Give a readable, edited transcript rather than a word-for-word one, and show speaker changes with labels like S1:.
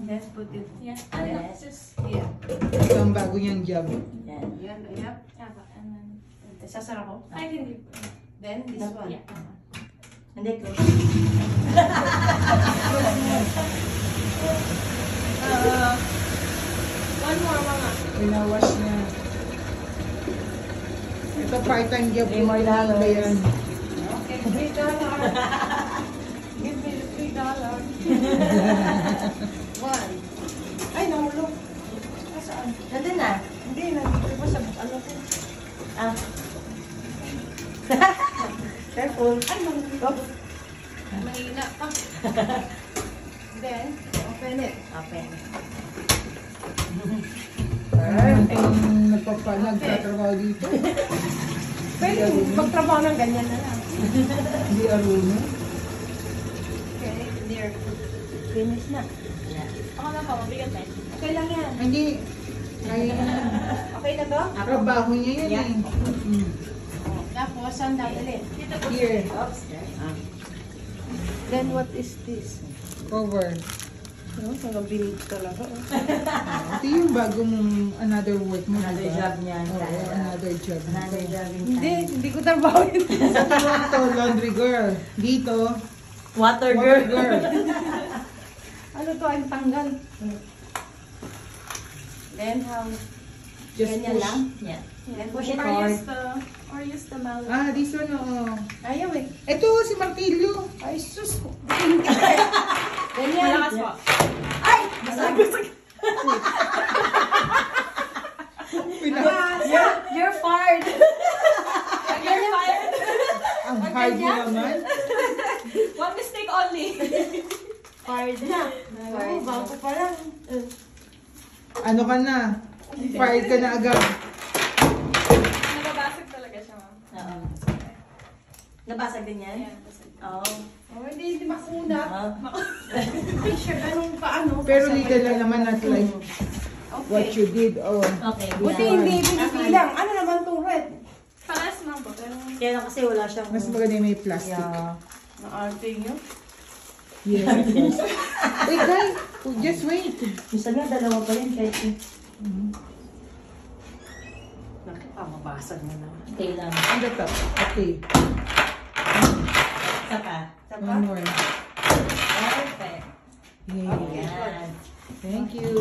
S1: Let's put it.
S2: Yeah.
S1: Yes.
S2: Just
S1: Here.
S3: Ito ang bago niyang job.
S1: Yan. Yep.
S2: and then
S1: Sasara ko.
S2: I can do.
S1: Then this one.
S2: Yeah.
S4: Hindi ko.
S2: One more, mama.
S3: Winawash niya. Ito part-time job
S4: Three more dollars.
S3: ba yan?
S1: Okay, $3. Give me the $3. One. Ay, nahulog. Saan?
S4: Nandun na.
S1: Hindi, nandito pa sa ano ko.
S4: Ah. Careful.
S1: Ay, nahulog.
S2: Mahina pa.
S1: Then, open it.
S4: Open.
S3: Ang nagtatrabaho dito.
S1: Pwede magtrabaho ng ganyan na lang.
S3: Hindi arunong.
S1: Okay, there.
S4: Finish na.
S2: Ako na pa, mabigat na.
S1: Okay lang yan.
S3: Hindi. Kaya
S1: Okay na to?
S3: trabaho niya yan
S4: Yeah.
S3: eh.
S1: Tapos, saan dadalhin?
S3: Here.
S4: Oops. Ah.
S1: Then, what is this?
S3: Cover.
S1: No, talagang binig talaga.
S3: Ito yung bagong another work mo.
S4: Another
S3: diba?
S4: job niya.
S3: Oo, another job.
S4: Another job in
S1: Hindi,
S4: time.
S1: hindi ko trabaho yun.
S3: Ito, laundry girl. Dito,
S4: Water
S3: water
S4: girl.
S3: girl.
S1: Ano to, ang tanggal. Then, how?
S3: Just
S1: Ganyan
S3: push.
S1: lang?
S4: Yeah.
S1: Then,
S4: Push it
S2: Or
S4: hard.
S2: use the mallet.
S3: Ah, this one, oo.
S1: Ayaw eh.
S3: Ito, si Martillo.
S1: Ay, sus. Ganyan.
S2: Malakas po.
S4: Ay! Basag. You're fired.
S2: You're fired.
S3: Ang hard mo naman.
S2: One mistake only.
S1: Fired na. Oo, bago pa lang.
S3: Ano ka na? Fired ka na agad.
S2: Nababasag talaga siya, ma'am.
S4: Oo. Nabasag din yan?
S2: Yeah, basag.
S4: Oo.
S1: Oh, hindi makunat.
S4: Ah.
S1: Ay, sure, anong paano?
S3: Pero legal na naman not like
S1: Okay.
S3: what you did. Oh.
S4: Okay.
S1: Buti
S4: yeah.
S1: hindi pinipilang. Ano naman itong red?
S2: Palas, ma'am po. Pero
S4: Kaya lang kasi wala siyang...
S3: Mas maganda yung may plastic.
S4: Yeah.
S1: Na-arte nyo?
S3: Yeah. Wait, guys. Just wait.
S4: Gusto nga, dalawa pa rin kahit...
S1: Mabasag mo naman.
S4: Okay lang.
S3: On the top. Okay.
S4: Saka.
S3: One more.
S4: Perfect.
S3: Yeah.
S4: Yan.
S3: Thank you.